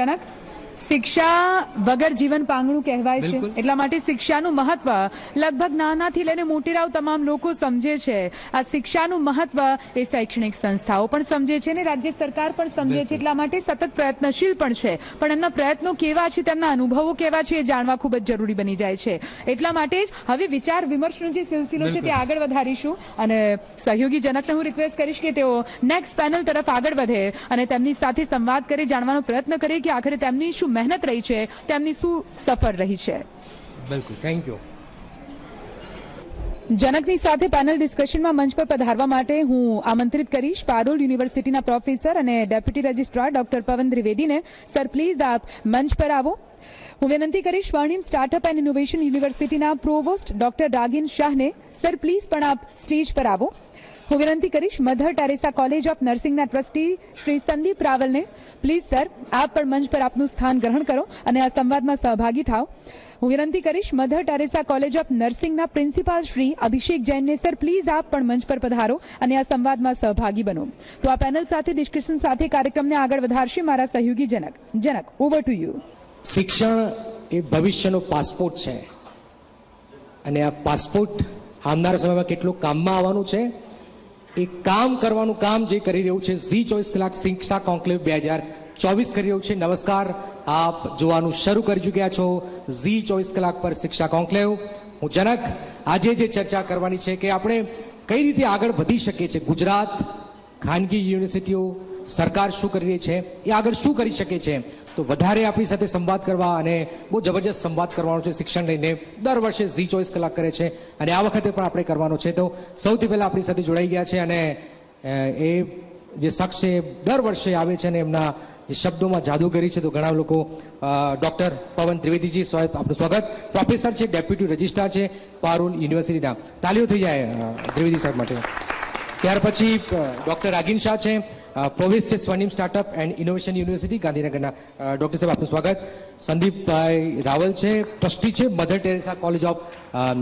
જનક, શિક્ષા વગર જીવન પાંગણું કહેવાય છે, એટલા માટે શિક્ષાનું મહત્વ લગભગ નાનાથી લઈને મોટેરાવ તમામ લોકો સમજે છે. આ શિક્ષાનું મહત્વ એ શૈક્ષણિક સંસ્થાઓ પણ સમજે છે અને રાજ્ય સરકાર પણ સમજે છે, એટલા માટે સતત પ્રયત્નશીલ પણ છે. પણ એમના પ્રયત્નો કેવા છે, તેમના અનુભવો કેવા છે, એ જાણવા ખૂબ જ જરૂરી બની જાય છે. એટલા માટે જ હવે વિચાર વિમર્શનો જે સિલસિલો છે તે આગળ વધારીશું અને સહયોગી જનકને હું રિક્વેસ્ટ કરીશ કે તેઓ નેક્સ્ટ પેનલ તરફ આગળ વધે અને તેમની સાથે સંવાદ કરી જાણવાનો પ્રયત્ન કરે કે આખરે તેમની શું મહેનત રહી છે, તેમની શું સફર રહી છે. બિલકુલ, થેન્ક યુ. જનકની સાથે પેનલ ડિસ્કશનમાં મંચ પર પધારવા માટે હું આમંત્રિત કરીશ પારુલ યુનિવર્સિટીના પ્રોફેસર અને ડેપ્યુટી રજિસ્ટ્રાર ડોક્ટર પવન ત્રિવેદીને. સર પ્લીઝ આપ મંચ પર આવો. હું વિનંતી કરીશ સ્વર્ણિમ સ્ટાર્ટઅપ એન્ડ ઇનોવેશન યુનિવર્સિટીના પ્રોવોસ્ટ ડોક્ટર રાગિન શાહને. સર પ્લીઝ પણ આપ સ્ટેજ પર આવો. હું વિનંતી કરીશ મધર ટેરેસા કોલેજ ઓફ નર્સિંગના ટ્રસ્ટી શ્રી સંદીપ રાવલને. પ્લીઝ સર આપ પણ મંચ પર આપનું સ્થાન ગ્રહણ કરો અને આ સંવાદમાં સહભાગી થાઓ. હું વિનંતી કરીશ મધર ટેરેસા કોલેજ ઓફ નર્સિંગના પ્રિન્સિપાલ શ્રી અભિષેક જૈનને. સર પ્લીઝ આપ પણ મંચ પર પધારો અને આ સંવાદમાં સહભાગી બનો. તો આ પેનલ સાથે ડિસ્કશન સાથે કાર્યક્રમને આગળ વધારશે મારા સહયોગી જનક. જનક, ઓવર ટુ યુ. શિક્ષણ એ ભવિષ્યનો પાસપોર્ટ છે અને આ પાસપોર્ટ આવનારા સમયમાં કેટલું કામમાં આવવાનું છે એ કામ કરવાનું કામ જે કરી રહ્યું છે ઝી 24 કલાક શિક્ષા કોન્ક્લેવ 2024 કરી રહ્યું છે. નમસ્કાર, આપ જોવાનું શરૂ કરી ચૂક્યા છો ઝી 24 કલાક પર શિક્ષા કોન્ક્લેવ. હું જનક, આજે જે ચર્ચા કરવાની છે કે આપણે કઈ રીતે આગળ વધી શકીએ છીએ. ગુજરાત, ખાનગી યુનિવર્સિટીઓ, સરકાર શું કરી રહી છે, એ આગળ શું કરી શકે છે. તો વધારે આપણી સાથે સંવાદ કરવા અને બહુ જબરજસ્ત સંવાદ કરવાનો છે શિક્ષણ લઈને. દર વર્ષે ઝી 24 કલાક કરે છે અને આ વખતે પણ આપણે કરવાનો છે. તો સૌથી પહેલાં આપણી સાથે જોડાઈ ગયા છે અને એ જે શખ્સ છે દર વર્ષે આવે છે અને એમના જે શબ્દોમાં જાદુગરી છે. તો ઘણા લોકો ડૉક્ટર પવન ત્રિવેદીજી, આપનું સ્વાગત. પ્રોફેસર છે, ડેપ્યુટી રજિસ્ટ્રાર છે પારુલ યુનિવર્સિટીના. તાલીઓ થઈ જાય ત્રિવેદી સાહેબ માટે. ત્યાર પછી ડૉક્ટર રાગિન શાહ છે, પ્રોવેસ્ટ છે Swarnim startup and innovation university ગાંધીનગરના. ડૉક્ટર સાહેબ આપનું સ્વાગત. સંદીપભાઈ રાવલ છે, ટ્રસ્ટી છે Mother Teresa college of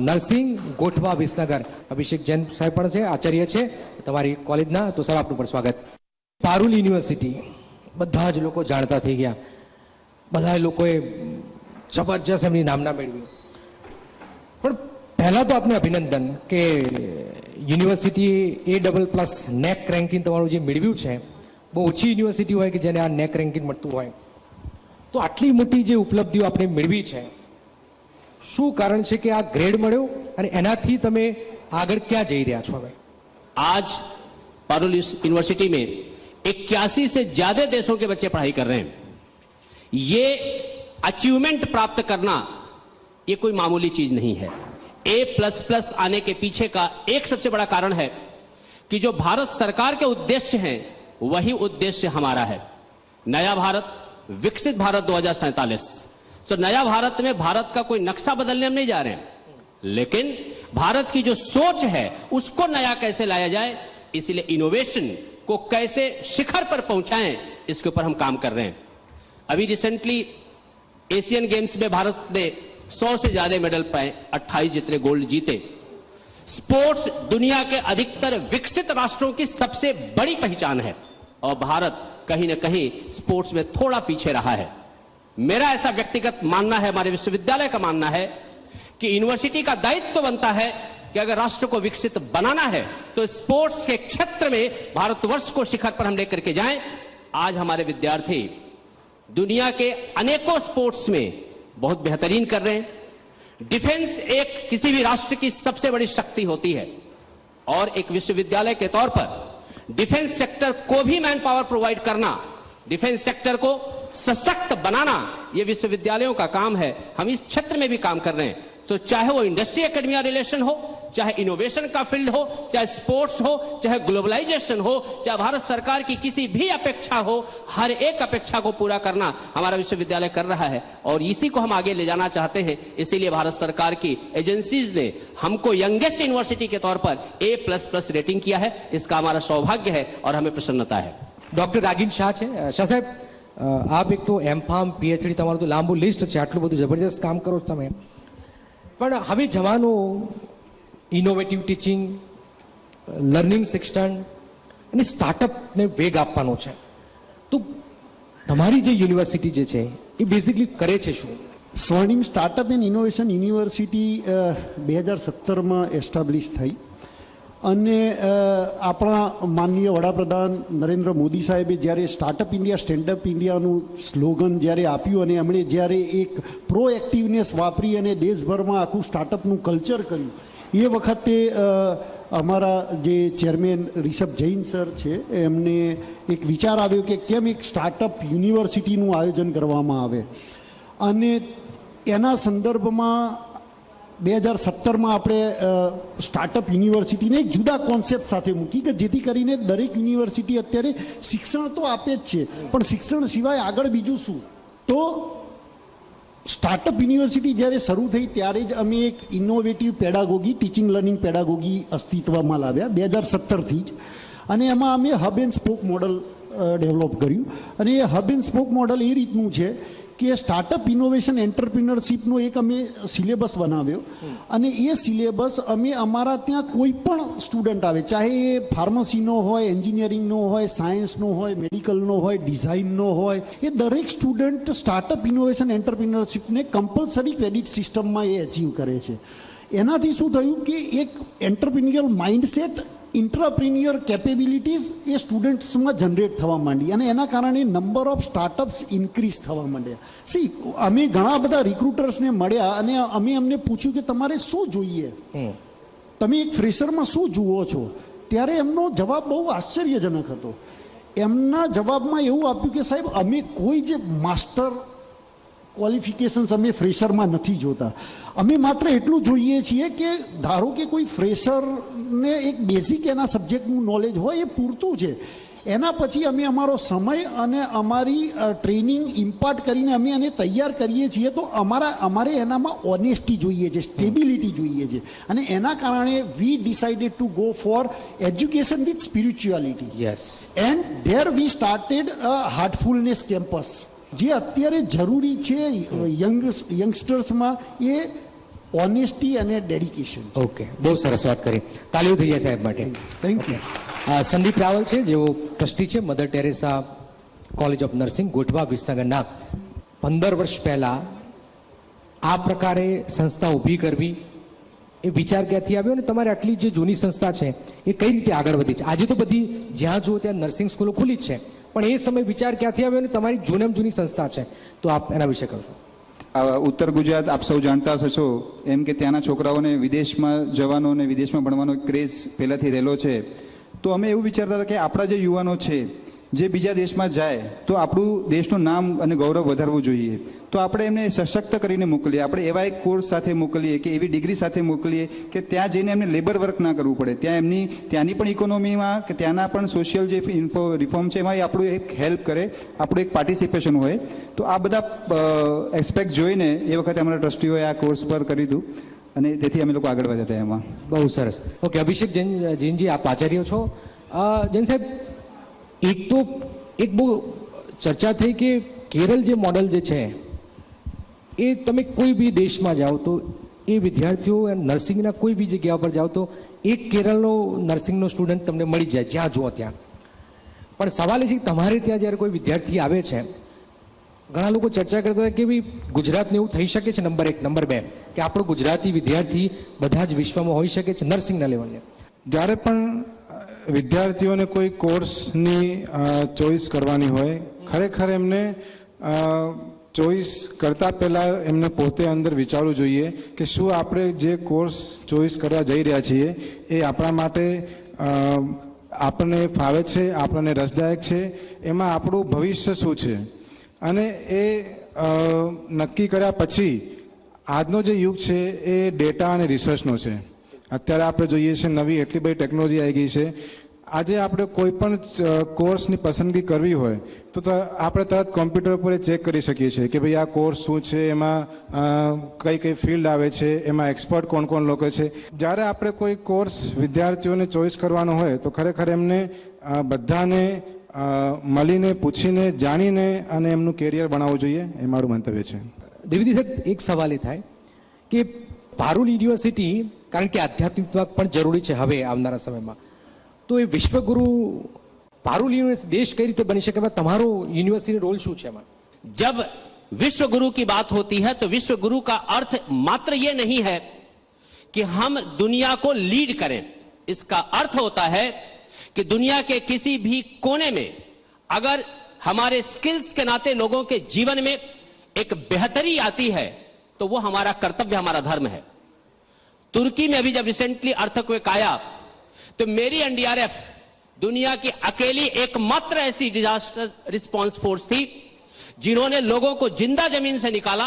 nursing Gothva Visnagar. Abhishek Jain સાહેબ પણ છે, આચાર્ય છે તમારી કોલેજના. તો સાહેબ આપનું પણ સ્વાગત. પારુલ યુનિવર્સિટી બધા જ લોકો જાણતા થઈ ગયા, બધા લોકોએ જબરજસ્ત એમની નામના મેળવી. પણ પહેલાં તો આપને અભિનંદન કે યુનિવર્સિટી A++ નેક રેન્કિંગ તમારું જે મેળવ્યું છે. બહુ ઓછી યુનિવર્સિટી હોય કે જેને આ નેક રેન્કિંગ મળતું હોય. તો આટલી મોટી જે ઉપલબ્ધિઓ આપણે મેળવી છે, શું કારણ છે કે આ ગ્રેડ મળ્યો અને એનાથી તમે આગળ ક્યાં જઈ રહ્યા છો હવે? आज पारुल यूनिवर्सिटी में 81 से ज्यादा देशों के बच्चे पढ़ाई कर रहे हैं. ये अचीवमेंट प्राप्त करना ये कोई मामूली चीज नहीं है. A++ आने के पीछे का एक सबसे बड़ा कारण है कि जो भारत सरकार के उद्देश्य हैं वही उद्देश्य हमारा है. नया भारत, विकसित भारत 2047. तो नया भारत में भारत का कोई नक्शा बदलने हम नहीं जा रहे हैं, लेकिन भारत की जो सोच है उसको नया कैसे लाया जाए, इसलिए इनोवेशन को कैसे शिखर पर पहुंचाएं, इसके ऊपर हम काम कर रहे हैं. अभी रिसेंटली एशियन गेम्स में भारत ने 100 से ज्यादा मेडल पाए, 28 जितने गोल्ड जीते. स्पोर्ट्स दुनिया के अधिकतर विकसित राष्ट्रों की सबसे बड़ी पहचान है और भारत कहीं ना कहीं स्पोर्ट्स में थोड़ा पीछे रहा है. मेरा ऐसा व्यक्तिगत मानना है, हमारे विश्वविद्यालय का मानना है कि यूनिवर्सिटी का दायित्व तो बनता है कि अगर राष्ट्र को विकसित बनाना है तो स्पोर्ट्स के क्षेत्र में भारतवर्ष को शिखर पर हम लेकर के जाएं. आज हमारे विद्यार्थी दुनिया के अनेकों स्पोर्ट्स में बहुत बेहतरीन कर रहे हैं. डिफेंस एक किसी भी राष्ट्र की सबसे बड़ी शक्ति होती है और एक विश्वविद्यालय के तौर पर डिफेंस सेक्टर को भी मैन पावर प्रोवाइड करना, डिफेंस सेक्टर को सशक्त बनाना, यह विश्वविद्यालयों का काम है. हम इस क्षेत्र में भी काम कर रहे हैं. तो चाहे वो इंडस्ट्री एकेडमिया रिलेशन हो, चाहे इनोवेशन का फील्ड हो, चाहे स्पोर्ट्स हो, चाहे ग्लोबलाइजेशन हो, चाहे भारत सरकार की किसी भी अपेक्षा हो, हर एक अपेक्षा को पूरा करना हमारा विश्वविद्यालय कर रहा है और इसी को हम आगे ले जाना चाहते हैं. इसीलिए भारत सरकार की एजेंसीज ने हमको यंगेस्ट यूनिवर्सिटी के तौर पर A++ रेटिंग किया है. इसका हमारा सौभाग्य है और हमें प्रसन्नता है. ડૉક્ટર રાગિન શાહ છે. શાહ સાહેબ, આપ એક તો M.Pharm PhD તમારું તો લાંબુ લિસ્ટ છે, આટલું બધું જબરજસ્ત કામ કરો છો તમે. પણ હવે જવાનું ઇનોવેટિવ ટીચિંગ, લર્નિંગ શિક્ષણ અને સ્ટાર્ટઅપને વેગ આપવાનો છે. તો તમારી જે યુનિવર્સિટી જે છે એ બેઝિકલી કરે છે શું? Swarnim startup and innovation university 2017માં એસ્ટાબ્લિશ થઈ અને આપણા માનનીય વડાપ્રધાન નરેન્દ્ર મોદી સાહેબે જ્યારે સ્ટાર્ટઅપ ઇન્ડિયા સ્ટેન્ડઅપ ઇન્ડિયાનું સ્લોગન જ્યારે આપ્યું અને એમણે જ્યારે એક પ્રોએક્ટિવનેસ વાપરી અને દેશભરમાં આખું સ્ટાર્ટઅપનું કલ્ચર કર્યું, એ વખતે અમારા જે ચેરમેન રિષભ જૈન સર છે એમને એક વિચાર આવ્યો કે કેમ એક સ્ટાર્ટઅપ યુનિવર્સિટીનું આયોજન કરવામાં આવે, અને એના સંદર્ભમાં 2017માં આપણે સ્ટાર્ટઅપ યુનિવર્સિટીને એક જુદા કોન્સેપ્ટ સાથે મૂકી કે જેથી કરીને દરેક યુનિવર્સિટી અત્યારે શિક્ષણ તો આપે જ છે, પણ શિક્ષણ સિવાય આગળ બીજું શું? તો સ્ટાર્ટઅપ યુનિવર્સિટી જ્યારે શરૂ થઈ ત્યારે જ અમે એક ઇનોવેટિવ પેડાગોગી, ટીચિંગ લર્નિંગ પેડાગોગી અસ્તિત્વમાં લાવ્યા 2017થી જ, અને એમાં અમે hub and spoke model develop કર્યું. અને એ હબ એન્ડ સ્પોક મોડલ એ રીતનું છે કે સ્ટાર્ટઅપ ઇનોવેશન એન્ટરપ્રિનરશીપનો એક અમે સિલેબસ બનાવ્યો, અને એ સિલેબસ અમે અમારા ત્યાં કોઈ પણ સ્ટુડન્ટ આવે, ચાહે એ ફાર્મસીનો હોય, એન્જિનિયરિંગનો હોય, સાયન્સનો હોય, મેડિકલનો હોય, ડિઝાઇનનો હોય, એ દરેક સ્ટુડન્ટ સ્ટાર્ટઅપ ઇનોવેશન એન્ટરપ્રિનરશીપને કમ્પલસરી ક્રેડિટ સિસ્ટમમાં એ અચીવ કરે છે. એનાથી શું થયું કે એક એન્ટરપ્રિન્યુઅલ માઇન્ડસેટ, ઇન્ટરપ્રિન્યુઅર કેપેબિલિટીઝ એ સ્ટુડન્ટ્સમાં જનરેટ થવા માંડી, અને એના કારણે નંબર ઓફ સ્ટાર્ટઅપ્સ ઇન્ક્રીઝ થવા માંડ્યા. અમે ઘણા બધા રિક્રુટર્સને મળ્યા અને અમે એમને પૂછ્યું કે તમારે શું જોઈએ, તમે એક ફ્રેશરમાં શું જુઓ છો? ત્યારે એમનો જવાબ બહુ આશ્ચર્યજનક હતો. એમના જવાબમાં એવું આપ્યું કે સાહેબ, અમે કોઈ જે માસ્ટર ક્વોલિફિકેશન્સ અમે ફ્રેશરમાં નથી જોતા, અમે માત્ર એટલું જોઈએ છીએ કે ધારો કે કોઈ ફ્રેશરને એક બેઝિક એના સબ્જેક્ટનું નોલેજ હોય એ પૂરતું છે, એના પછી અમે અમારો સમય અને અમારી ટ્રેનિંગ ઇમ્પાર્ટ કરીને અમે એને તૈયાર કરીએ છીએ. તો અમારે એનામાં ઓનેસ્ટી જોઈએ છે, સ્ટેબિલિટી જોઈએ છે, અને એના કારણે we decided to go for education with spirituality. Yes. And there we started heartfulness campus, જે અત્યારે જરૂરી છે યંગસ્ટર્સમાં, એ ઓનેસ્ટી અને ડેડિકેશન. ઓકે, બહુ સરસ વાત કરી. તાલીઓ થઈ જાય સાહેબ માટે. Thank you. સંદીપ રાવલ છે, જેઓ ટ્રસ્ટી છે Mother Teresa college of nursing, Gothva, વિસનગરના. 15 વર્ષ પહેલા આ પ્રકારે સંસ્થા ઊભી કરવી, એ વિચાર ક્યાંથી આવ્યો, અને તમારે આટલી જે જૂની સંસ્થા છે એ કઈ રીતે આગળ વધી છે? આજે તો બધી જ્યાં જુઓ ત્યાં નર્સિંગ સ્કૂલો ખુલી જ છે, પણ એ સમય વિચાર ક્યાંથી આવ્યો, અને તમારી જૂનામાં જૂની સંસ્થા છે, તો આપ એના વિશે કહેશો. ઉત્તર ગુજરાત આપ સૌ જાણતા હશો એમ કે ત્યાંના છોકરાઓને વિદેશમાં જવાનો અને વિદેશમાં ભણવાનો ક્રેઝ પહેલાંથી રહેલો છે. તો અમે એવું વિચારતા હતા કે આપણા જે યુવાનો છે જે બીજા દેશમાં જાય તો આપણું દેશનું નામ અને ગૌરવ વધારવું જોઈએ. તો આપણે એમને સશક્ત કરીને મોકલીએ, આપણે એવા એક કોર્સ સાથે મોકલીએ કે એવી ડિગ્રી સાથે મોકલીએ કે ત્યાં જઈને એમને લેબર વર્ક ના કરવું પડે, ત્યાં ત્યાંની પણ ઇકોનોમીમાં કે ત્યાંના પણ સોશિયલ જે રિફોર્મ છે એમાં આપણું એક હેલ્પ કરે, આપણું એક પાર્ટિસિપેશન હોય. તો આ બધા એસ્પેક્ટ જોઈને એ વખતે અમારા ટ્રસ્ટીઓએ આ કોર્સ પર કર્યું હતું, અને તેથી અમે લોકો આગળ વધ્યા હતા એમાં. બહુ સરસ. ઓકે, અભિષેક જૈનજી, આપ આચાર્ય છો. જૈન સાહેબ, એક બહુ ચર્ચા થઈ કે કેરળ જે મોડલ જે છે એ તમે કોઈ બી દેશમાં જાઓ તો એ વિદ્યાર્થીઓ નર્સિંગના કોઈ બી જગ્યા પર જાઓ તો એક કેરળનો નર્સિંગનો સ્ટુડન્ટ તમને મળી જાય જ્યાં જુઓ ત્યાં. પણ સવાલ એ છે કે તમારે ત્યાં જ્યારે કોઈ વિદ્યાર્થી આવે છે, ઘણા લોકો ચર્ચા કરતા હતા કે ભાઈ ગુજરાતને એવું થઈ શકે છે, નંબર 1. નંબર 2 કે આપણો ગુજરાતી વિદ્યાર્થી બધા જ વિશ્વમાં હોઈ શકે છે નર્સિંગના લેવલે. જ્યારે પણ વિદ્યાર્થીઓને કોઈ કોર્સની ચોઈસ કરવાની હોય, ખરેખર એમને ચોઈસ કરતાં પહેલાં એમને પોતે અંદર વિચારવું જોઈએ કે શું આપણે જે કોર્સ ચોઈસ કરવા જઈ રહ્યા છીએ એ આપણા માટે આપણને ફાવે છે, આપણને રસદાયક છે, એમાં આપણું ભવિષ્ય શું છે. અને એ નક્કી કર્યા પછી આજનો જે યુગ છે એ ડેટા અને રિસર્ચનો છે. અત્યારે આપણે જોઈએ છીએ નવી એટલી બધી ટેકનોલોજી આવી ગઈ છે. આજે આપણે કોઈ પણ કોર્સની પસંદગી કરવી હોય તો આપણે તરત કોમ્પ્યુટર પર ચેક કરી શકીએ છીએ કે ભાઈ આ કોર્સ શું છે, એમાં કઈ કઈ ફિલ્ડ આવે છે, એમાં એક્સપર્ટ કોણ કોણ લોકો છે. જ્યારે આપણે કોઈ કોર્સ વિદ્યાર્થીઓને ચોઈસ કરવાનો હોય તો ખરેખર એમને બધાને મળીને, પૂછીને, જાણીને અને એમનું કેરિયર બનાવવું જોઈએ, એ મારું મંતવ્ય છે. દ્વિવેદી સાહેબ, એક સવાલ એ થાય કે પારુલ યુનિવર્સિટી, કારણ કે આધ્યાત્મિક પણ જરૂરી છે હવે આવનારા સમયમાં, તો એ વિશ્વગુરુ પારુલ યુનિવર્સિટી દેશ કઈ રીતે બની શકે, એમાં તમારો યુનિવર્સિટીનો રોલ શું છે એમાં? जब विश्व गुरु की बात होती है तो विश्व गुरु का अर्थ मात्र ये नहीं है कि हम दुनिया को लीड करें। इसका अर्थ होता है कि दुनिया के किसी भी कोने में अगर हमारे स्किल्स के नाते लोगों के जीवन में एक बेहतरी आती है तो वो हमारा कर्तव्य, हमारा धर्म है। तुर्की में अभी जब रिसेंटली अर्थक्वेक आया तो मेरी एनडीआरएफ दुनिया की अकेली एकमात्र ऐसी डिजास्टर रिस्पांस फोर्स थी जिन्होंने लोगों को जिंदा जमीन से निकाला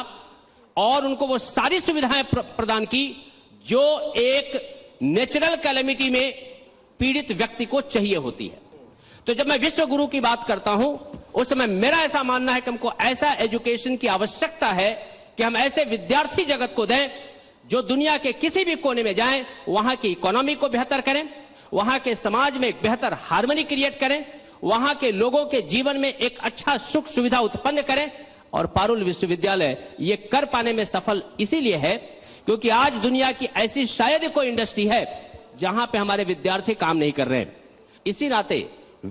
और उनको वो सारी सुविधाएं प्रदान की जो एक नेचुरल कैलेमिटी में पीड़ित व्यक्ति को चाहिए होती है। तो जब मैं विश्व गुरु की बात करता हूं उस समय मेरा ऐसा मानना है कि हमको ऐसा एजुकेशन की आवश्यकता है कि हम ऐसे विद्यार्थी जगत को दें जो दुनिया के किसी भी कोने में जाएं, वहां की इकोनॉमी को बेहतर करें, वहां के समाज में एक बेहतर हार्मनी क्रिएट करें, वहां के लोगों के जीवन में एक अच्छा सुख सुविधा उत्पन्न करें। और पारुल विश्वविद्यालय ये कर पाने में सफल इसीलिए है क्योंकि आज दुनिया की ऐसी शायद कोई इंडस्ट्री है जहां पे हमारे विद्यार्थी काम नहीं कर रहे हैं। इसी नाते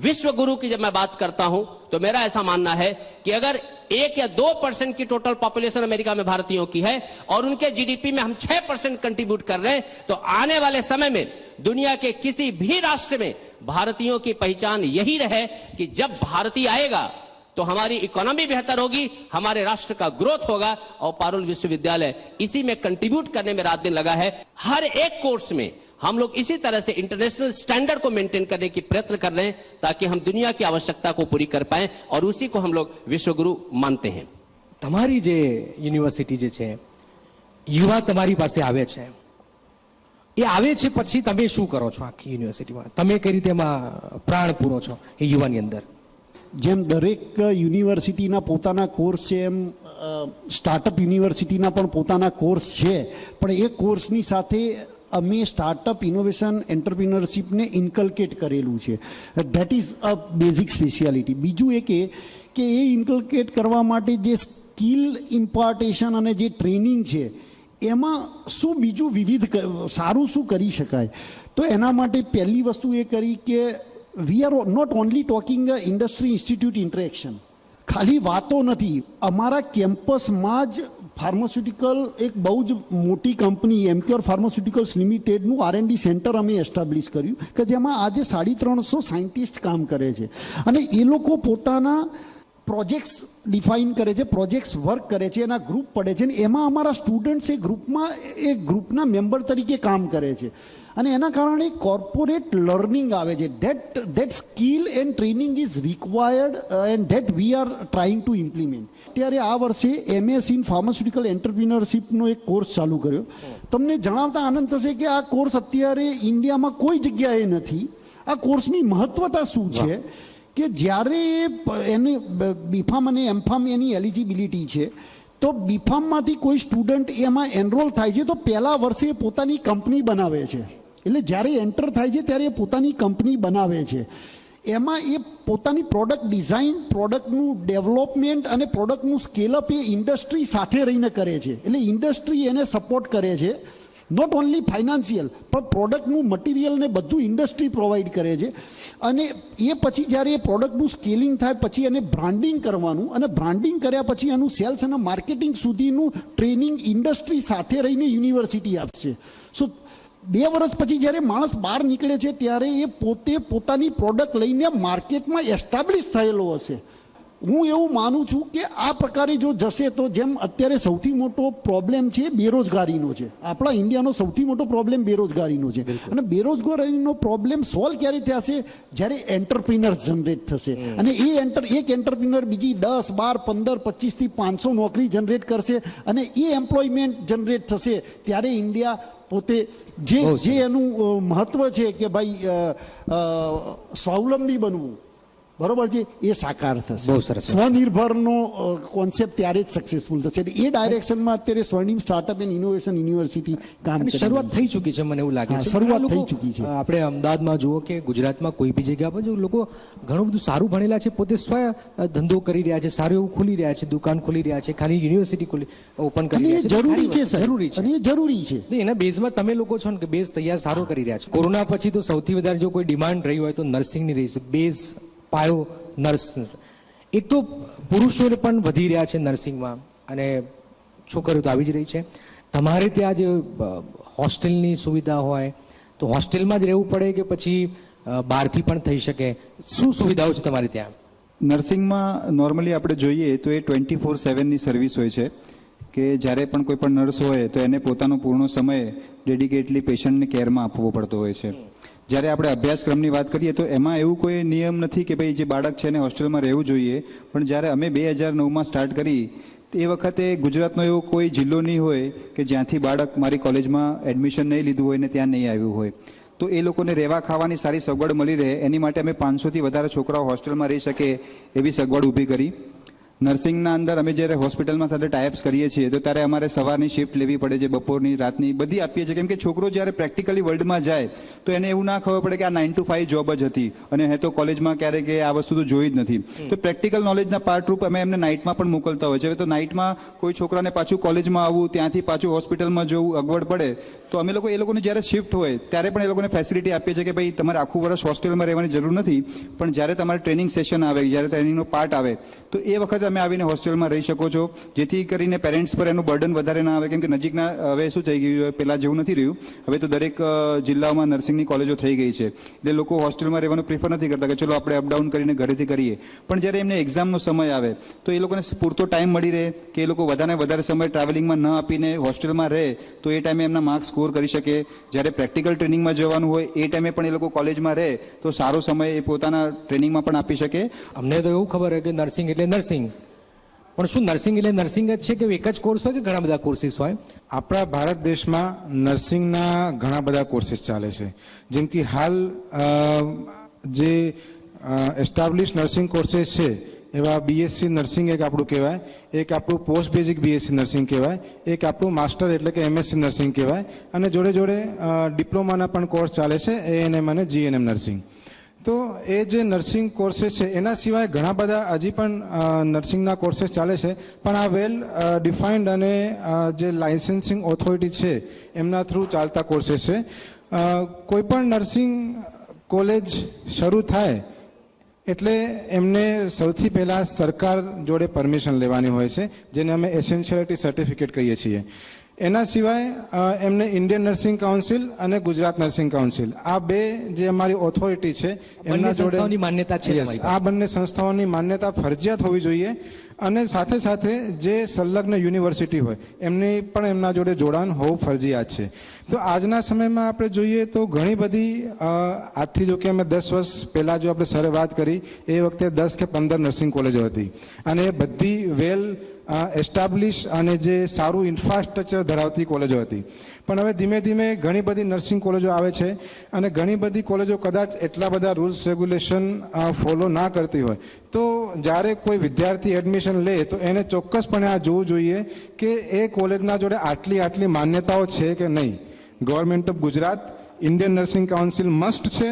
विश्व गुरु की जब मैं बात करता हूं तो मेरा ऐसा मानना है कि अगर 1 या 2% की टोटल पॉपुलेशन अमेरिका में भारतीयों की है और उनके जीडीपी में हम 6% कंट्रीब्यूट कर रहे हैं तो आने वाले समय में दुनिया के किसी भी राष्ट्र में भारतीयों की पहचान यही रहे कि जब भारतीय आएगा तो हमारी इकोनॉमी बेहतर होगी, हमारे राष्ट्र का ग्रोथ होगा। और पारुल विश्वविद्यालय इसी में कंट्रीब्यूट करने में रात दिन लगा है। हर एक कोर्स में हम लोग इसी तरह से इंटरनेशनल स्टैंडर्ड को मेंटेन करने की प्रयत्न कर रहे हैं ताकि हम दुनिया की आवश्यकता को पूरी कर पाएं और उसी को हम लोग विश्वगुरु मानते हैं। તમારી જે યુનિવર્સિટી જે છે, યુવા તમારી પાસે આવે છે, એ આવે છે પછી તમે શું કરો છો આખી યુનિવર્સિટીમાં? તમે કઈ રીતે એમાં પ્રાણ પૂરો છો એ યુવાની અંદર? જેમ દરેક યુનિવર્સિટીના પોતાના કોર્સ છે એમ સ્ટાર્ટઅપ યુનિવર્સિટીના પણ પોતાના કોર્સ છે, પણ એ કોર્સની સાથે અમે સ્ટાર્ટઅપ ઇનોવેશન એન્ટરપ્રિનરશિપને ઇન્કલ્કેટ કરેલું છે. That is a basic speciality. બીજું એ કે એ ઇન્કલ્કેટ કરવા માટે જે સ્કિલ ઇમ્પાર્ટેશન અને જે ટ્રેનિંગ છે એમાં શું બીજું વિવિધ સારું શું કરી શકાય, તો એના માટે પહેલી વસ્તુ એ કરી કે we are not only talking industry institute interaction. ખાલી વાતો નથી, અમારા કેમ્પસમાં જ ફાર્માસ્યુટિકલ એક બહુ જ મોટી કંપની એમક્યોર ફાર્માસ્યુટિકલ્સ લિમિટેડનું R&D સેન્ટર અમે એસ્ટાબ્લિશ કર્યું કે જેમાં આજે 350 સાયન્ટિસ્ટ કામ કરે છે અને એ લોકો પોતાના પ્રોજેક્ટ્સ ડિફાઇન કરે છે, પ્રોજેક્ટ્સ વર્ક કરે છે, એના ગ્રુપ પડે છે અને એમાં અમારા સ્ટુડન્ટ્સ એ ગ્રુપના મેમ્બર તરીકે કામ કરે છે અને એના કારણે કોર્પોરેટ લર્નિંગ આવે છે. That skill and training is required and that we are trying to implement. ત્યારે આ વર્ષે MS ઇન ફાર્માસ્યુટિકલ એન્ટરપ્રિનરશિપનો એક કોર્સ ચાલુ કર્યો. તમને જણાવતા આનંદ થશે કે આ કોર્સ અત્યારે ઇન્ડિયામાં કોઈ જગ્યાએ નથી. આ કોર્સની મહત્વતા શું છે કે જ્યારે એને બીફામ અને એમફામ એની એલિજિબિલિટી છે તો બીફામમાંથી કોઈ સ્ટુડન્ટ એમાં એનરોલ થાય છે તો પહેલા વર્ષે પોતાની કંપની બનાવે છે. એટલે જ્યારે એન્ટર થાય છે ત્યારે એ પોતાની કંપની બનાવે છે. એમાં એ પોતાની પ્રોડક્ટ ડિઝાઇન, પ્રોડક્ટનું ડેવલપમેન્ટ અને પ્રોડક્ટનું સ્કેલઅપ એ ઇન્ડસ્ટ્રી સાથે રહીને કરે છે. એટલે ઇન્ડસ્ટ્રી એને સપોર્ટ કરે છે, નોટ ઓનલી ફાઇનાન્શિયલ પણ પ્રોડક્ટનું મટીરિયલ ને બધું ઇન્ડસ્ટ્રી પ્રોવાઈડ કરે છે. અને એ પછી જ્યારે એ પ્રોડક્ટનું સ્કેલિંગ થાય પછી એને બ્રાન્ડિંગ કરવાનું અને બ્રાન્ડિંગ કર્યા પછી એનું સેલ્સ અને માર્કેટિંગ સુધીનું ટ્રેનિંગ ઇન્ડસ્ટ્રી સાથે રહીને યુનિવર્સિટી આપશે. સો 2 વર્ષ પછી જ્યારે માણસ બહાર નીકળે છે ત્યારે એ પોતે પોતાની પ્રોડક્ટ લઈને માર્કેટમાં એસ્ટાબ્લિશ થયેલો હશે. હું એવું માનું છું કે આ પ્રકારે જો જશે તો જેમ અત્યારે સૌથી મોટો પ્રોબ્લેમ છે બેરોજગારીનો છે, આપણા ઇન્ડિયાનો સૌથી મોટો પ્રોબ્લેમ બેરોજગારીનો છે અને બેરોજગારીનો પ્રોબ્લેમ સોલ્વ ક્યારે થશે? જ્યારે એન્ટરપ્રિનર્સ જનરેટ થશે અને એક એન્ટરપ્રિનર બીજી 10, 12, 15, 25 થી 500 નોકરી જનરેટ કરશે અને એ એમ્પ્લોયમેન્ટ જનરેટ થશે ત્યારે ઇન્ડિયા પોતે જે એનું મહત્વ છે કે ભાઈ સ્વાવલંબી બનવું, બરોબર છે, એ સાકાર થશે. બહુ સરસ. સ્વનિર્ભરનો કોન્સેપ્ટ ત્યારે જ સક્સેસફુલ થશે. એ ડાયરેક્શનમાં અત્યારે સ્વર્ણિમ સ્ટાર્ટઅપ એન્ડ ઇનોવેશન યુનિવર્સિટી કામ કરી શરૂઆત થઈ ચૂકી છે, મને એવું લાગે છે. શરૂઆત થઈ ચૂકી છે. આપણે અમદાવાદમાં જુઓ કે ગુજરાતમાં કોઈ બી જગ્યા પર જો લોકો ઘણું બધું સારું ભણેલા છે, પોતે સ્વ ધંધો કરી રહ્યા છે, સારું એવું ખોલી રહ્યા છે, દુકાન ખોલી રહ્યા છે, ખાલી યુનિવર્સિટી ઓપન કરી રહ્યા છે. જરૂરી છે, જરૂરી છે અને એ જરૂરી છે. એના બેઝમાં તમે લોકો છો ને કે બેઝ તૈયાર સારો કરી રહ્યા છે. કોરોના પછી તો સૌથી વધારે જો કોઈ ડિમાન્ડ રહી હોય તો નર્સિંગની રહી છે. બેઝ પાયો નર્સ. એક તો પુરુષોને પણ વધી રહ્યા છે નર્સિંગમાં અને છોકરીઓ તો આવી જ રહી છે. તમારે ત્યાં જે હોસ્ટેલની સુવિધા હોય તો હોસ્ટેલમાં જ રહેવું પડે કે પછી બહારથી પણ થઈ શકે? શું સુવિધાઓ છે તમારે ત્યાં? નર્સિંગમાં નોર્મલી આપણે જોઈએ તો એ 24/7ની સર્વિસ હોય છે કે જ્યારે પણ કોઈ પણ નર્સ હોય તો એને પોતાનો પૂર્ણ સમય ડેડિકેટલી પેશન્ટને કેરમાં આપવો પડતો હોય છે. જ્યારે આપણે અભ્યાસક્રમની વાત કરીએ તો એમાં એવું કોઈ નિયમ નથી કે ભાઈ જે બાળક છે એને હોસ્ટેલમાં રહેવું જોઈએ. પણ જ્યારે અમે 2009માં સ્ટાર્ટ કરી એ વખતે ગુજરાતનો એવો કોઈ જિલ્લો નહીં હોય કે જ્યાંથી બાળક મારી કોલેજમાં એડમિશન નહીં લીધું હોય ને ત્યાં નહીં આવ્યું હોય. તો એ લોકોને રહેવા ખાવાની સારી સગવડ મળી રહે એની માટે અમે 500થી વધારે છોકરાઓ હોસ્ટેલમાં રહી શકે એવી સગવડ ઊભી કરી. નર્સિંગના અંદર અમે જ્યારે હોસ્પિટલમાં સાથે ટાઈપ્સ કરીએ છીએ તો ત્યારે અમારે સવારની શિફ્ટ લેવી પડે છે, બપોરની, રાતની બધી આપીએ છીએ. કેમ કે છોકરો જ્યારે પ્રેક્ટિકલી વર્લ્ડમાં જાય તો એને એવું ના ખબર પડે કે આ 9 to 5 જોબ જ હતી અને હે તો કોલેજમાં ક્યારેક આ વસ્તુ તો જોઈ જ નથી. તો પ્રેક્ટિકલ નોલેજના પાર્ટ રૂપ અમે એમને નાઇટમાં પણ મોકલતા હોય છે. તો નાઇટમાં કોઈ છોકરાને પાછું કોલેજમાં આવવું, ત્યાંથી પાછું હોસ્પિટલમાં જવું અગવડ પડે તો અમે લોકો એ લોકોને જ્યારે શિફ્ટ હોય ત્યારે પણ એ લોકોને ફેસિલિટી આપીએ છીએ કે ભાઈ તમારે આખું વર્ષ હોસ્ટેલમાં રહેવાની જરૂર નથી, પણ જ્યારે તમારે ટ્રેનિંગ સેશન આવે, જ્યારે ટ્રેનિંગનો પાર્ટ આવે તો એ વખતે તમે આવીને હોસ્ટેલમાં રહી શકો છો, જેથી કરીને પેરેન્ટ્સ પર એનું બર્ડન વધારે ના આવે. કેમ કે નજીકના હવે શું થઈ ગયું, પહેલાં જેવું નથી રહ્યું. હવે તો દરેક જિલ્લાઓમાં નર્સિંગની કોલેજો થઈ ગઈ છે એટલે લોકો હોસ્ટેલમાં રહેવાનું પ્રિફર નથી કરતા કે ચલો આપણે અપડાઉન કરીને ઘરેથી કરીએ. પણ જ્યારે એમને એક્ઝામનો સમય આવે તો એ લોકોને પૂરતો ટાઈમ મળી રહે કે એ લોકો વધારે સમય ટ્રાવેલિંગમાં ન આપીને હોસ્ટેલમાં રહે તો એ ટાઈમે એમના માર્ક્સ સ્કોર કરી શકે. જ્યારે પ્રેક્ટિકલ ટ્રેનિંગમાં જવાનું હોય એ ટાઈમે પણ એ લોકો કોલેજમાં રહે તો સારો સમય એ પોતાના ટ્રેનિંગમાં પણ આપી શકે. અમને તો એવું ખબર હોય કે નર્સિંગ એટલે નર્સિંગ, પણ શું નર્સિંગ એટલે નર્સિંગ જ છે કે એક જ કોર્સ હોય કે ઘણા બધા કોર્સિસ હોય? આપણા ભારત દેશમાં નર્સિંગના ઘણા બધા કોર્સિસ ચાલે છે. જેમ કે હાલ જે એસ્ટાબ્લિશ નર્સિંગ કોર્सेस છે એવા બીએસસી નર્સિંગ એક આપણું કહેવાય, એક આપણું પોસ્ટ બેઝિક બીએસસી નર્સિંગ કહેવાય, એક આપણું માસ્ટર એટલે કે એમએસસી નર્સિંગ કહેવાય, અને જોડે જોડે ડિપ્લોમાના પણ કોર્સ ચાલે છે એએનએમ અને જીએનએમ નર્સિંગ. તો એ જે નર્સિંગ કોર્सेस છે એના સિવાય ઘણા બધા હજી પણ નર્સિંગના કોર્सेस ચાલે છે, પણ આ વેલ ડિફાઇન્ડ અને જે લાઇસન્સિંગ ઓથોરિટી છે એમના થ્રુ ચાલતા કોર્सेस છે. કોઈ પણ નર્સિંગ કોલેજ શરૂ થાય એટલે એમને સૌથી પહેલાં સરકાર જોડે પરમિશન લેવાની હોય છે, જેને અમે એસેન્શિયાલિટી સર્ટિફિકેટ કહીએ છીએ. એના સિવાય એમને ઇન્ડિયન નર્સિંગ કાઉન્સિલ અને ગુજરાત નર્સિંગ કાઉન્સિલ, આ બે જે અમારી ઓથોરિટી છે એમના જોડે માન્યતા છે. આ બંને સંસ્થાઓની માન્યતા ફરજિયાત હોવી જોઈએ. અને સાથે સાથે જે સંલગ્ન યુનિવર્સિટી હોય એમની પણ એમના જોડે જોડાણ હોવું ફરજિયાત છે. તો આજના સમયમાં આપણે જોઈએ તો ઘણી બધી આજથી જો કે અમે 10 વર્ષ પહેલાં જો આપણે સરે વાત કરી એ વખતે 10 કે 15 નર્સિંગ કોલેજો હતી અને એ બધી વેલ એસ્ટાબ્લિશ અને જે સારું ઇન્ફ્રાસ્ટ્રક્ચર ધરાવતી કોલેજો હતી. પણ હવે ધીમે ધીમે ઘણી બધી નર્સિંગ કોલેજો આવે છે અને ઘણી બધી કોલેજો કદાચ એટલા બધા રૂલ્સ રેગ્યુલેશન ફોલો ના કરતી હોય તો જ્યારે કોઈ વિદ્યાર્થી એડમિશન લે તો એને ચોક્કસપણે આ જોવું જોઈએ કે એ કોલેજના જોડે આટલી માન્યતાઓ છે કે નહીં. Government of Gujarat, Indian nursing council must છે,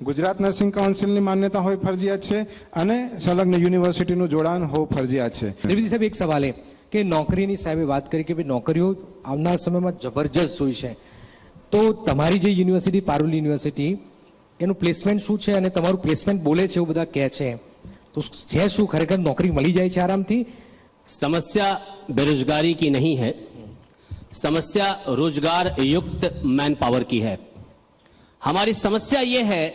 ગુજરાત નર્સિંગ કાઉન્સિલની માન્યતા હોય ફરજિયાત છે અને સંલગ્ન યુનિવર્સિટીનું જોડાણ હોવું ફરજિયાત છે. ત્રિવેદી સાહેબ, એક સવાલ કે નોકરીની સાહેબે વાત કરી કે ભાઈ નોકરીઓ આવનાર સમયમાં જબરજસ્ત જોઈ છે, તો તમારી જે યુનિવર્સિટી પારુલ યુનિવર્સિટી એનું પ્લેસમેન્ટ શું છે અને તમારું પ્લેસમેન્ટ બોલે છે એવું બધા કહે છે, તો છે શું ખરેખર નોકરી મળી જાય છે આરામથી? समस्या बेरोजगारी की नहीं है, समस्या रोजगार युक्त मैन पावर की है. हमारी समस्या यह है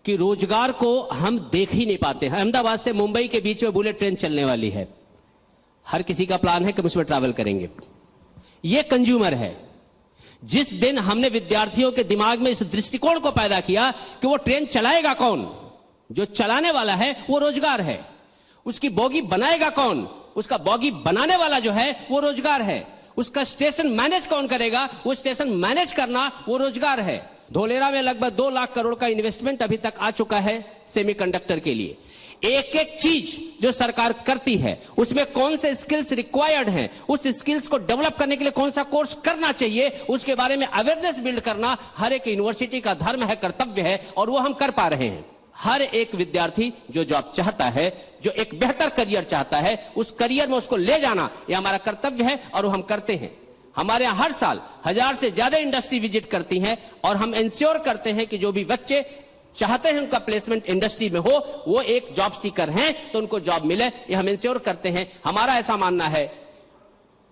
कि रोजगार को हम देख ही नहीं पाते हैं. अहमदाबाद से मुंबई के बीच में बुलेट ट्रेन चलने वाली है, हर किसी का प्लान है कि उसमें ट्रैवल करेंगे. यह कंज्यूमर है. जिस दिन हमने विद्यार्थियों के दिमाग में इस दृष्टिकोण को पैदा किया कि वो ट्रेन चलाएगा कौन, जो चलाने वाला है वो रोजगार है, उसकी बोगी बनाएगा कौन, उसका बोगी बनाने वाला जो है वो रोजगार है, उसका स्टेशन मैनेज कौन करेगा, वो स्टेशन मैनेज करना वो रोजगार है. धोलेरा में लगभग 2 लाख करोड़ का इन्वेस्टमेंट अभी तक आ चुका है सेमीकंडक्टर के लिए. एक एक चीज जो सरकार करती है उसमें कौन से स्किल्स रिक्वायर्ड हैं, उस स्किल्स को डेवलप करने के लिए कौन सा कोर्स करना चाहिए, उसके बारे में अवेयरनेस बिल्ड करना हर एक यूनिवर्सिटी का धर्म है, कर्तव्य है, और वो हम कर पा रहे हैं. हर एक विद्यार्थी जो जॉब चाहता है, जो एक बेहतर करियर चाहता है, उस करियर में उसको ले जाना यह हमारा कर्तव्य है और वो हम करते हैं. हमारे यहां हर साल 1000 से ज्यादा इंडस्ट्री विजिट करती हैं और हम इंश्योर करते हैं कि जो भी बच्चे चाहते हैं उनका प्लेसमेंट इंडस्ट्री में हो, वो एक जॉब सीकर हैं तो उनको जॉब मिले, ये हम इंश्योर करते हैं। हमारा ऐसा मानना है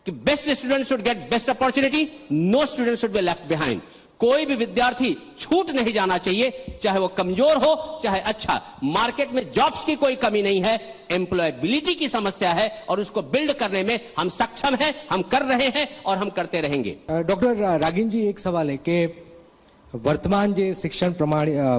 कि best student should get best opportunity, no student should be left behind. कोई भी विद्यार्थी छूट नहीं जाना चाहिए, चाहे वो कमजोर हो चाहे अच्छा। मार्केट में जॉब्स की कोई कमी नहीं है, एम्प्लॉयबिलिटी की समस्या है और उसको बिल्ड करने में हम सक्षम हैं, हम कर रहे हैं और हम करते रहेंगे। ડોક્ટર રાગીનજી, એક સવાલ છે કે વર્તમાન જે શિક્ષણ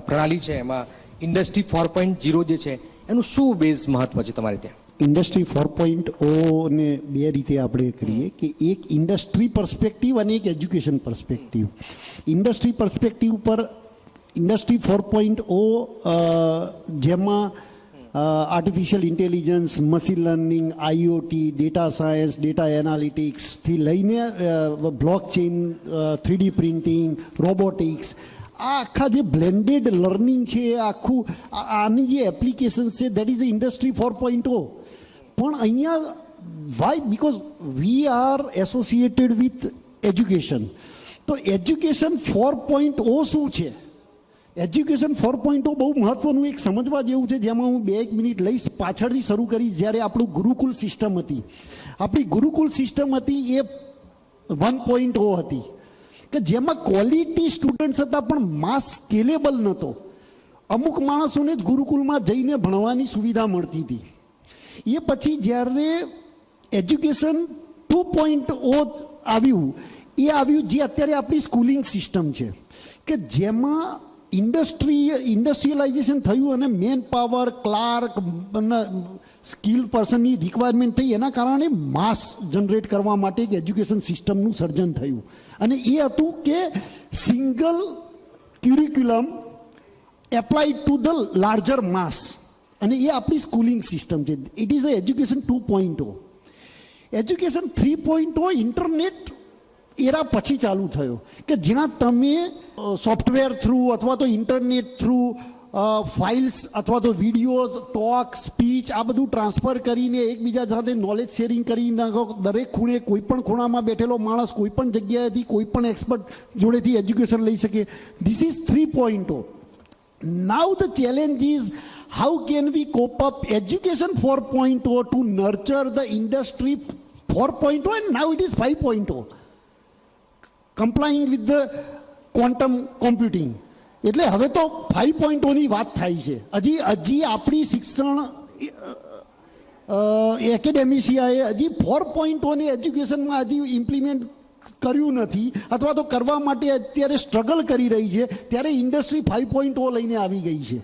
પ્રણાલી છે એમાં ઇન્ડસ્ટ્રી 4.0 જે છે એનું શું બેઝ મહત્વ છે તમારે ત્યાં? ઇન્ડસ્ટ્રી 4.0 ને બે રીતે આપણે કરીએ કે એક ઇન્ડસ્ટ્રી પર્સપેક્ટિવ અને એક એજ્યુકેશન પર્સપેક્ટિવ. ઇન્ડસ્ટ્રી પર્સપેક્ટિવ પર ઇન્ડસ્ટ્રી 4.0 જેમાં artificial intelligence, machine learning, IoT, data science, data એનાલિટિક્સથી લઈને બ્લોકચેઇન, 3D પ્રિન્ટિંગ, રોબોટિક્સ, આ આખા જે બ્લેન્ડેડ લર્નિંગ છે, આખું આની જે એપ્લિકેશન્સ છે, દેટ ઇઝ ઇન્ડસ્ટ્રી 4.0. પણ અહીંયા why? Because we are associated with education. તો એજ્યુકેશન 4.0 શું છે? એજ્યુકેશન 4.0 બહુ મહત્વનું એક સમજવા જેવું છે, જેમાં હું 2-1 મિનિટ લઈશ. પાછળથી શરૂ કરીશ. જ્યારે આપણું ગુરુકુલ સિસ્ટમ હતી, આપણી ગુરુકુલ સિસ્ટમ હતી એ 1.0 હતી કે જેમાં ક્વોલિટી સ્ટુડન્ટ્સ હતા પણ માસ સ્કેલેબલ નહોતો. અમુક માણસોને જ ગુરુકુલમાં જઈને ભણવાની સુવિધા મળતી હતી. એ પછી જ્યારે એજ્યુકેશન 2.0 આવ્યું, એ આવ્યું જે અત્યારે આપણી સ્કૂલિંગ સિસ્ટમ છે કે જેમાં ઇન્ડસ્ટ્રીયલાઇઝેશન થયું અને મેન પાવર, ક્લાર્ક, સ્કિલ પર્સનની રિક્વાયરમેન્ટ થઈ. એના કારણે માસ જનરેટ કરવા માટે એક એજ્યુકેશન સિસ્ટમનું સર્જન થયું અને એ હતું કે single curriculum applied to the larger mass. અને એ આપણી સ્કૂલિંગ સિસ્ટમ છે. It is a education 2.0. Education 3.0 internet era પછી ચાલુ થયો કે જ્યાં તમે સોફ્ટવેર થ્રુ અથવા તો ઇન્ટરનેટ થ્રુ ફાઇલ્સ અથવા તો વિડીયોઝ, ટોક, સ્પીચ આ બધું ટ્રાન્સફર કરીને એકબીજા સાથે નોલેજ શેરિંગ કરી નાખો. દરેક ખૂણે કોઈ પણ ખૂણામાં બેઠેલો માણસ કોઈ પણ જગ્યાએથી કોઈ પણ એક્સપર્ટ જોડેથી એજ્યુકેશન લઈ શકે. This is 3.0. Now the challenge is how can we cope up education 4.0 to nurture the industry 4.0 and now it is 5.0. Complying with the quantum computing. એટલે હવે તો 5.0 ની વાત થાય છે. હજી આપણી શિક્ષણ એકેડેમિશિયાએ હજી 4.0 ની એજ્યુકેશનમાં હજી ઇમ્પ્લિમેન્ટ કર્યું નથી અથવા તો કરવા માટે અત્યારે સ્ટ્રગલ કરી રહી છે. ત્યારે ઇન્ડસ્ટ્રી 5.0 લઈને આવી ગઈ છે.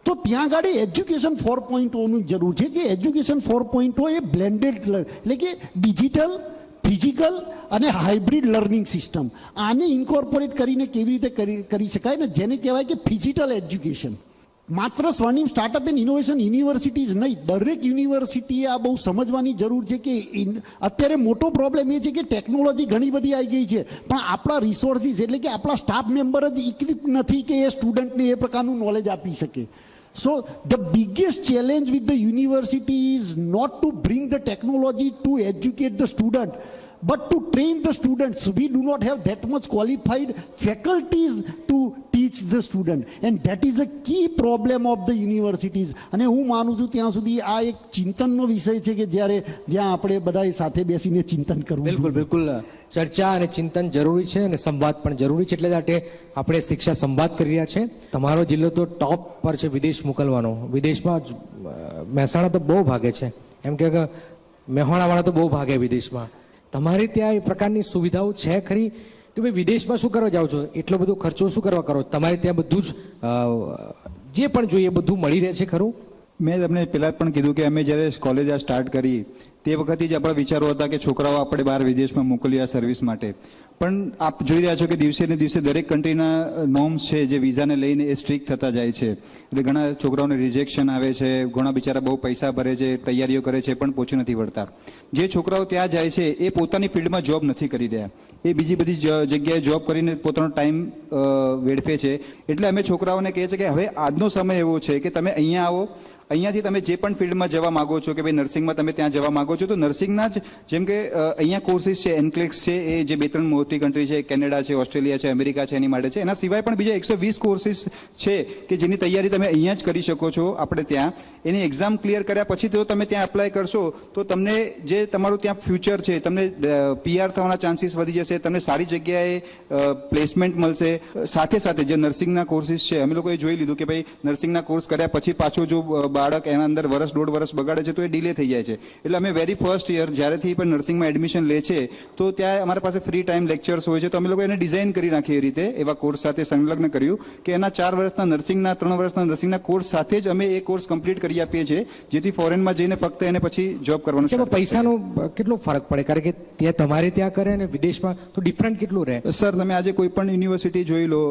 તો ત્યાં આગળ એજ્યુકેશન 4.0ની જરૂર છે કે એજ્યુકેશન 4.0 એ બ્લેન્ડેડ એટલે કે ડિજિટલ, ફિઝિકલ અને હાઇબ્રિડ લર્નિંગ સિસ્ટમ, આને ઇન્કોર્પોરેટ કરીને કેવી રીતે કરી શકાય ને જેને કહેવાય કે ફિઝિકલ એજ્યુકેશન. માત્ર સ્વર્ણિમ સ્ટાર્ટઅપ એન્ડ ઇનોવેશન યુનિવર્સિટીઝ નહીં, દરેક યુનિવર્સિટીએ આ બહુ સમજવાની જરૂર છે કે અત્યારે મોટો પ્રોબ્લેમ એ છે કે ટેકનોલોજી ઘણી બધી આવી ગઈ છે પણ આપણા રિસોર્સિસ એટલે કે આપણા સ્ટાફ મેમ્બર જ ઇક્વિપ નથી કે એ સ્ટુડન્ટને એ પ્રકારનું નોલેજ આપી શકે. So the biggest challenge with the university is not to bring the technology to educate the student, but to train the students. We do not have that much qualified faculties to teach the student, and that is a key problem of the universities. અને હું માનું છું ત્યાં સુધી આ એક ચિંતનનો વિષય છે કે જ્યાં આપણે બધાએ સાથે બેસીને ચિંતન કરવું. બિલકુલ બિલકુલ, ચર્ચા અને ચિંતન જરૂરી છે અને સંવાદ પણ જરૂરી છે. એટલે માટે આપણે શિક્ષા સંવાદ કરી રહ્યા છે. તમારો જિલ્લો તો ટોપ પર છે વિદેશ મોકલવાનો. વિદેશમાં મહેસાણા તો બહુ ભાગે છે, એમ કે મહેસાણાવાળા તો બહુ ભાગે વિદેશમાં. તમારે ત્યાં એ પ્રકારની સુવિધાઓ છે ખરી કે ભાઈ વિદેશમાં શું કરવા જાઓ છો, એટલો બધો ખર્ચો શું કરવા કરો? તમારે ત્યાં બધું જ જે પણ જોઈએ બધું મળી રહે છે ખરું? મેં તમને પહેલાં પણ કીધું કે અમે જ્યારે કોલેજ આ સ્ટાર્ટ કરી તે વખતે જ આપણા વિચારો હતા કે છોકરાઓ આપણે બહાર વિદેશમાં મોકલીએ આ સર્વિસ માટે. પણ આપ જોઈ રહ્યા છો કે દિવસે ને દિવસે દરેક કન્ટ્રીના નોર્મ્સ છે જે વિઝાને લઈને એ સ્ટ્રિક્ટ થતા જાય છે. એટલે ઘણા છોકરાઓને રિજેક્શન આવે છે, ઘણા બિચારા બહુ પૈસા ભરે છે, તૈયારીઓ કરે છે પણ પહોંચી નથી વળતા. જે છોકરાઓ ત્યાં જાય છે એ પોતાની ફિલ્ડમાં જોબ નથી કરી રહ્યા, એ બીજી બધી જગ્યાએ જોબ કરીને પોતાનો ટાઈમ વેડફે છે. એટલે અમે છોકરાઓને કહીએ છીએ કે હવે આજનો સમય એવો છે કે તમે અહીંયા આવો, અહીંયાથી તમે જે પણ ફિલ્ડમાં જવા માંગો છો કે ભાઈ નર્સિંગમાં તમે ત્યાં જવા માંગો છો તો નર્સિંગના જ જેમ કે અહીંયા કોર્સિસ છે, એનક્લેક્સ છે, એ જે 2-3 મોટી કન્ટ્રી છે, કેનેડા છે, ઓસ્ટ્રેલિયા છે, અમેરિકા છે, એની માટે છે. એના સિવાય પણ બીજા 120 કોર્સિસ છે કે જેની તૈયારી તમે અહીંયા જ કરી શકો છો આપણે ત્યાં. એની એક્ઝામ ક્લિયર કર્યા પછી જો તમે ત્યાં એપ્લાય કરશો તો તમને જે તમારું ત્યાં ફ્યુચર છે, તમને PR થવાના ચાન્સીસ વધી જશે, તમને સારી જગ્યાએ પ્લેસમેન્ટ મળશે. સાથે સાથે જે નર્સિંગના કોર્સિસ છે, અમે લોકોએ જોઈ લીધું કે ભાઈ નર્સિંગના કોર્સ કર્યા પછી પાછો જો બાળક એના અંદર વર્ષ 1.5 વર્ષ બગાડે છે તો એ ડિલે થઈ જાય છે. એટલે અમે વેરી ફર્સ્ટ યર જ્યારેથી પણ નર્સિંગમાં એડમિશન લે છે તો ત્યાં અમારા પાસે ફ્રી ટાઈમ લેક્ચર્સ હોય છે, તો અમે લોકો એને ડિઝાઇન કરી નાખીએ એ રીતે એવા કોર્સ સાથે સંલગ્ન કર્યું કે એના 4 વર્ષના નર્સિંગના 3 વર્ષના નર્સિંગના કોર્સ સાથે જ અમે એ કોર્સ કમ્પ્લીટ કરી આપીએ છીએ, જેથી ફોરેનમાં જઈને ફક્ત એને પછી જોબ કરવાનું છે. પૈસાનો કેટલો ફરક પડે, કારણ કે ત્યાં તમારે ત્યાં કરે અને વિદેશમાં તો ડિફરન્ટ કેટલું રહે? સર, તમે આજે કોઈ પણ યુનિવર્સિટી જોઈ લો,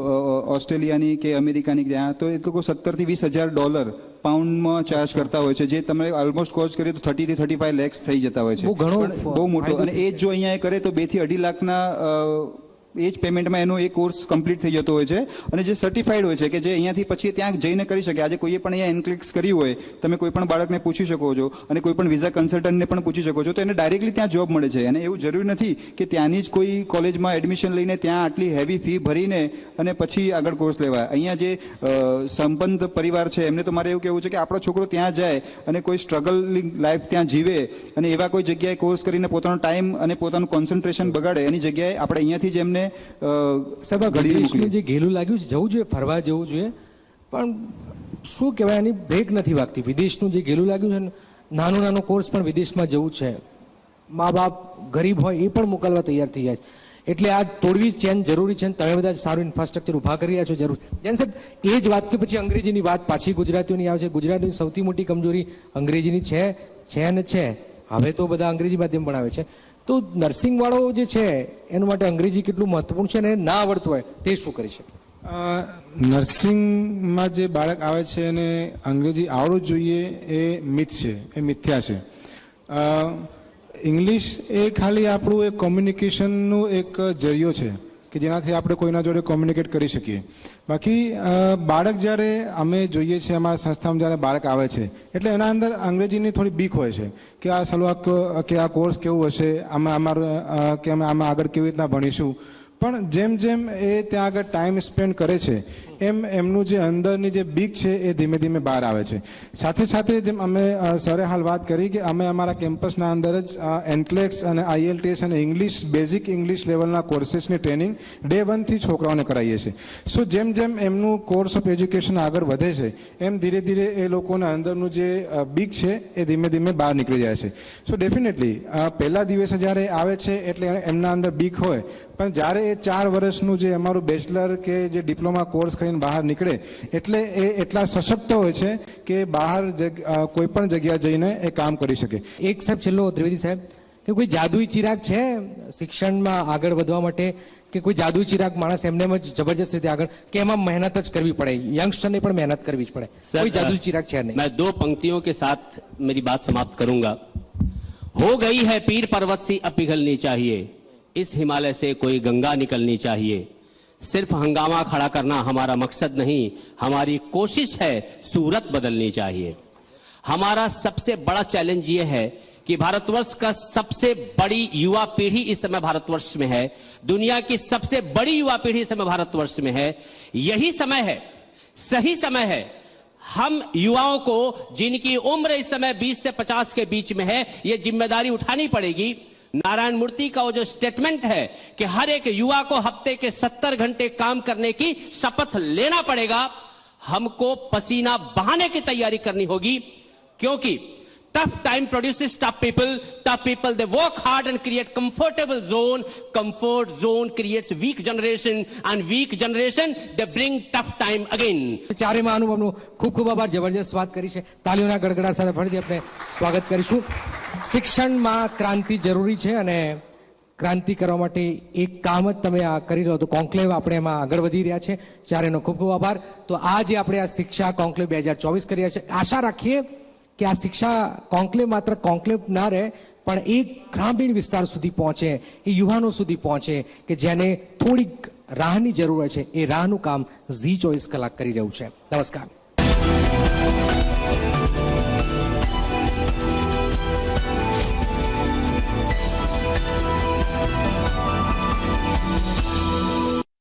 ઓસ્ટ્રેલિયાની કે અમેરિકાની, ત્યાં તો એ લોકો $17,000 થી $20,000 પાઉન્ડમાં ચાર્જ કરતા હોય છે, જે તમે ઓલમોસ્ટ કોર્સ કરીએ તો 30 થી 35 lakhs થઈ જતા હોય છે. બહુ મોટો. અને એ જો અહીંયા કરે તો 2 થી 2.5 લાખના એ જ પેમેન્ટમાં એનો એ કોર્સ કમ્પ્લીટ થઈ જતો હોય છે. અને જે સર્ટિફાઈડ હોય છે કે જે અહીંયાથી પછી ત્યાં જઈને કરી શકે. આજે કોઈએ પણ અહીંયા એનક્લિક્સ કર્યું હોય, તમે કોઈ પણ બાળકને પૂછી શકો છો અને કોઈ પણ વિઝા કન્સલ્ટન્ટને પણ પૂછી શકો છો, તો એને ડાયરેક્ટલી ત્યાં જોબ મળે છે. અને એવું જરૂરી નથી કે ત્યાંની જ કોઈ કોલેજમાં એડમિશન લઈને ત્યાં આટલી હેવી ફી ભરીને અને પછી આગળ કોર્સ લેવાય. અહીંયા જે સંબંધ પરિવાર છે એમને તો મારે એવું કહેવું છે કે આપણો છોકરો ત્યાં જાય અને કોઈ સ્ટ્રગલિંગ લાઈફ ત્યાં જીવે અને એવા કોઈ જગ્યાએ કોર્સ કરીને પોતાનો ટાઈમ અને પોતાનું કોન્સન્ટ્રેશન બગાડે, એની જગ્યાએ આપણે અહીંયાથી જ એમને વિદેશનું જે ઘેલું લાગ્યું છે, જવું જોઈએ, ફરવા જવું જોઈએ, પણ શું કહેવાય, એની બ્રેક નથી વાગતી. વિદેશનું જે ઘેલું લાગ્યું છે, નાનો નાનો કોર્સ પણ વિદેશમાં જવું છે, મા બાપ ગરીબ હોય એ પણ મોકલવા તૈયાર થઈ જાય છે. એટલે આ તોડવી ચેન જરૂરી છે. તમે બધા સારું ઇન્ફ્રાસ્ટ્રક્ચર ઊભા કરી રહ્યા છો, જરૂર. જેન સાહેબ, એ જ વાત કે પછી અંગ્રેજીની વાત પાછી ગુજરાતીઓની આવે છે. ગુજરાતીની સૌથી મોટી કમજોરી અંગ્રેજીની છે અને છે. હવે તો બધા અંગ્રેજી માધ્યમ ભણાવે છે, તો નર્સિંગ વાળો જે છે એના માટે અંગ્રેજી કેટલું મહત્વપૂર્ણ છે અને ના આવડતું હોય તે શું કરી શકે? નર્સિંગમાં જે બાળક આવે છે એને અંગ્રેજી આવડવું જોઈએ એ મિથ છે, એ મિથ્યા છે. ઇંગ્લિશ એ ખાલી આપણું એક કોમ્યુનિકેશનનું એક જરિયો છે કે જેનાથી આપણે કોઈના જોડે કોમ્યુનિકેટ કરી શકીએ. બાકી બાળક જ્યારે અમે જોઈએ છીએ અમારા સંસ્થામાં જ્યારે બાળક આવે છે એટલે એના અંદર અંગ્રેજીની થોડી બીક હોય છે કે આ સાલું કે આ કોર્સ કેવું હશે, અમે અમારું કે અમે આમાં આગળ કેવી રીતના ભણીશું. પણ જેમ જેમ એ ત્યાં આગળ ટાઈમ સ્પેન્ડ કરે છે એમ એમનું જે અંદરની જે બીક છે એ ધીમે ધીમે બહાર આવે છે. સાથે સાથે જેમ અમે સરે હાલ વાત કરી કે અમે અમારા કેમ્પસના અંદર જ એનક્લેક્સ અને IELTS અને ઇંગ્લિશ બેઝિક ઇંગ્લિશ લેવલના કોર્सेसની ટ્રેનિંગ Day 1 થી છોકરાઓને કરાવીએ છીએ. સો જેમ જેમ એમનું કોર્સ ઓફ એજ્યુકેશન આગળ વધે છે એમ ધીરે ધીરે એ લોકોના અંદરનું જે બીક છે એ ધીમે ધીમે બહાર નીકળી જાય છે. સો ડેફિનેટલી પહેલા દિવસે જ્યારે આવે છે એટલે એમના અંદર બીક હોય, પણ જ્યારે એ 4 વર્ષનું જે અમારું બેચલર કે જે ડિપ્લોમા કોર્સ કરીને બહાર નીકળે એટલે એ એટલા સશક્ત હોય છે કે બહાર કોઈ પણ જગ્યા જઈને એ કામ કરી શકે. એક સાહેબ છેલ્લો, ત્રિવેદી સાહેબ, કે કોઈ જાદુઈ ચિરાગ છે શિક્ષણમાં આગળ વધવા માટે, કે કોઈ જાદુઈ ચિરાગ માણસ એમને જ જબરજસ્ત રીતે આગળ, કે એમાં મહેનત જ કરવી પડે, યંગસ્ટરને પણ મહેનત કરવી જ પડે? કોઈ જાદુઈ ચિરાગ છે નહીં. मैं 2 पंक्तियों के साथ मेरी बात समाप्त करूंगा. हो गई है पीर पर्वत सी अब पिघलनी चाहिए, इस हिमालय से कोई गंगा निकलनी चाहिए. सिर्फ हंगामा खड़ा करना हमारा मकसद नहीं, हमारी कोशिश है सूरत बदलनी चाहिए. हमारा सबसे बड़ा चैलेंज ये है कि भारतवर्ष का सबसे बड़ी युवा पीढ़ी इस समय भारतवर्ष में है, दुनिया की सबसे बड़ी युवा पीढ़ी इस समय भारतवर्ष में है. यही समय है, सही समय है, हम युवाओं को जिनकी उम्र इस समय 20 से 50 के बीच में है, ये जिम्मेदारी उठानी पड़ेगी. नारायण मूर्ति का वो जो स्टेटमेंट है कि हर एक युवा को हफ्ते के 70 घंटे काम करने की शपथ लेना पड़ेगा. हमको पसीना बहाने की तैयारी करनी होगी, क्योंकि tough time produces tough people they work hard and create comfort zone creates weak generation, and weak generation they bring tough time again. ચારેમાં અનુભવનો ખૂબ ખૂબ આભાર. જબરજસ્ત વાત કરી છે. તાલીઓના ગડગડાટ સાથે ફરીથી આપણે સ્વાગત કરીશું. શિક્ષણમાં ક્રાંતિ જરૂરી છે અને ક્રાંતિ કરવા માટે એક કામ જ તમે આ કરી રહ્યો તો કોન્ક્લેવ આપણે એમાં આગળ વધી રહ્યા છે. ચારેનો ખૂબ ખૂબ આભાર. તો આજે આપણે આ શિક્ષા કોન્ક્લેવ 2024 કરી રહ્યા છે. આશા રાખીએ કે આ શિક્ષા કોન્ક્લેવ માત્ર કોન્ક્લેવ ના રહે પણ એ ગ્રામીણ વિસ્તાર સુધી પહોંચે, એ યુવાનો સુધી પહોંચે કે જેને થોડીક રાહની જરૂર છે. એ રાહનું કામ ઝી 24 કલાક કરી રહ્યું છે. નમસ્કાર.